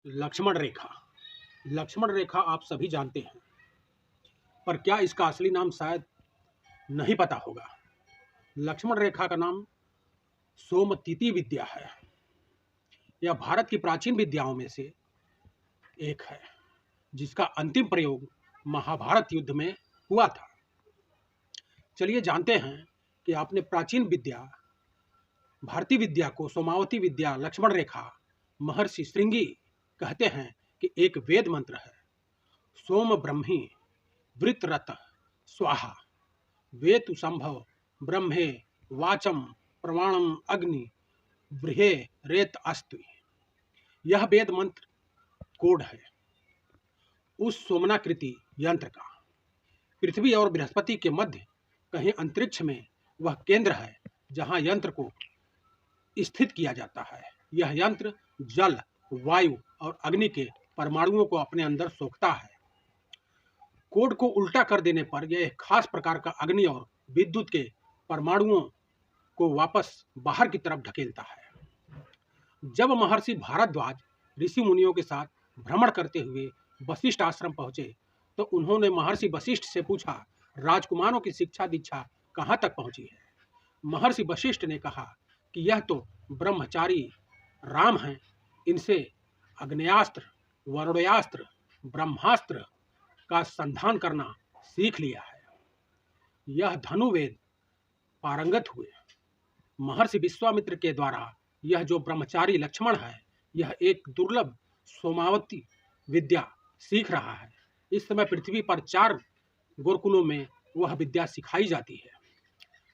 लक्ष्मण रेखा। लक्ष्मण रेखा आप सभी जानते हैं, पर क्या इसका असली नाम शायद नहीं पता होगा। लक्ष्मण रेखा का नाम सोमतीति विद्या है। यह भारत की प्राचीन विद्याओं में से एक है, जिसका अंतिम प्रयोग महाभारत युद्ध में हुआ था। चलिए जानते हैं कि आपने प्राचीन विद्या भारतीय विद्या को सोमावती विद्या लक्ष्मण रेखा महर्षि श्रृंगी कहते हैं कि एक वेद मंत्र है। सोम ब्रह्मी वृत्रत स्वाहा वेतु संभव ब्रह्मे वाचम प्रमाणम अग्नि बृहे रेत अस्तु। यह वेद मंत्र कोड है उस सोमनाकृति यंत्र का। पृथ्वी और बृहस्पति के मध्य कहीं अंतरिक्ष में वह केंद्र है जहां यंत्र को स्थित किया जाता है। यह यंत्र जल, वायु और अग्नि के परमाणुओं को अपने अंदर सोखता है। कोड को उल्टा कर देने पर यह एक खास प्रकार का अग्नि और विद्युत के परमाणुओं को वापस बाहर की तरफ ढकेलता है। जब महर्षि भारद्वाज ऋषि मुनियों के साथ भ्रमण करते हुए वशिष्ठ आश्रम पहुंचे तो उन्होंने महर्षि वशिष्ठ से पूछा, राजकुमारों की शिक्षा दीक्षा कहाँ तक पहुंची है। महर्षि वशिष्ठ ने कहा कि यह तो ब्रह्मचारी राम हैं, इनसे अग्नेयास्त्र, वरुणास्त्र, ब्रह्मास्त्र का संधान करना सीख लिया है। यह धनुर्वेद पारंगत हुए। महर्षि विश्वामित्र के द्वारा यह जो ब्रह्मचारी लक्ष्मण है, यह एक दुर्लभ सोमावती विद्या सीख रहा है। इस समय पृथ्वी पर 4 गुरुकुलों में वह विद्या सिखाई जाती है।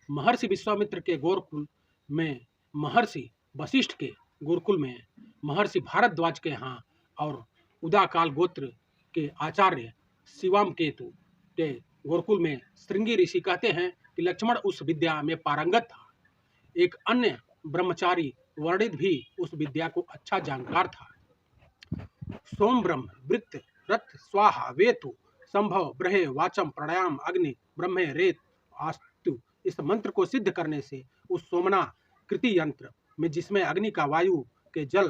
महर्षि विश्वामित्र के गुरुकुल में, महर्षि वशिष्ठ के गुरुकुल में, महर्षि भारद्वाज के यहाँ और उदाकाल गोत्र के आचार्य शिवामकेतु के गुरुकुल में श्रृंगी ऋषि कहते हैं कि लक्ष्मण उस विद्या में पारंगत था। एक अन्य ब्रह्मचारी वर्णित भी उस विद्या को अच्छा जानकार था। सोम ब्रह्म वृत्त रथ स्वाहा वेतु संभव ब्रहे वाचम प्राणायाम अग्नि ब्रह्मे रेत आस्तु। इस मंत्र को सिद्ध करने से उस सोमना कृति यंत्र में, जिसमें अग्नि का, वायु के, जल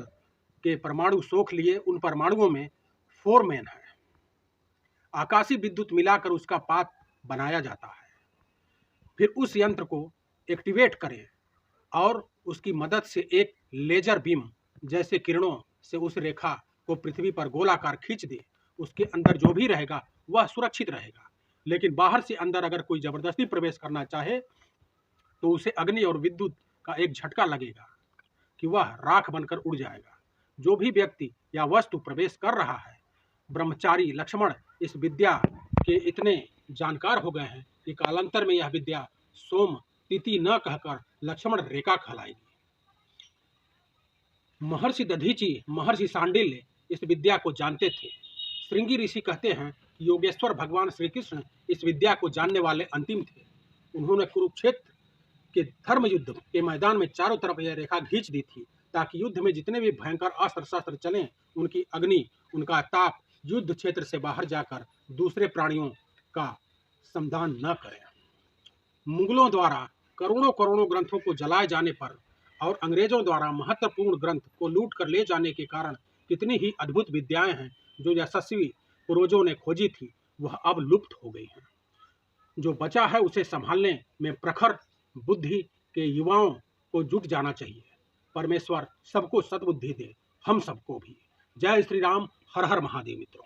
के परमाणु सोख लिए, उन परमाणुओं में 4 मेन है। आकाशीय विद्युत मिलाकर उसका पात बनाया जाता है। फिर उस यंत्र को एक्टिवेट करें और उसकी मदद से एक लेजर बीम जैसे किरणों से उस रेखा को पृथ्वी पर गोलाकार खींच दे। उसके अंदर जो भी रहेगा वह सुरक्षित रहेगा, लेकिन बाहर से अंदर अगर कोई जबरदस्ती प्रवेश करना चाहे तो उसे अग्नि और विद्युत का एक झटका लगेगा कि वह राख बनकर उड़ जाएगा। जो भी व्यक्ति या वस्तु प्रवेश कर रहा है, ब्रह्मचारी लक्ष्मण इस विद्या के इतने जानकार हो गए हैं कि कालांतर में यह विद्या सोम तिथि न कहकर लक्ष्मण रेखा कहलाएगी। महर्षि दधीचि, महर्षि सांडिल्य इस विद्या को जानते थे। श्रृंगी ऋषि कहते हैं कि योगेश्वर भगवान श्री कृष्ण इस विद्या को जानने वाले अंतिम थे। उन्होंने कुरुक्षेत्र के धर्म युद्ध के मैदान में चारों तरफ यह रेखा खींच दी थी ताकि युद्ध में जितने भी भयंकर अस्त्र शस्त्र चलें, उनकी अग्नि, उनका ताप युद्ध क्षेत्र से बाहर जाकर दूसरे प्राणियों का समदान न करें। मुगलों द्वारा करोड़ों करोड़ों ग्रंथों को जलाए जाने पर और अंग्रेजों द्वारा महत्वपूर्ण ग्रंथ को लूट कर ले जाने के कारण कितनी ही अद्भुत विद्याएं हैं जो यशस्वी पूर्वजों ने खोजी थी, वह अब लुप्त हो गई हैं। जो बचा है उसे संभालने में प्रखर बुद्धि के युवाओं को जुट जाना चाहिए। परमेश्वर सबको सद्बुद्धि दे, हम सबको भी। जय श्री राम, हर हर महादेव मित्रों।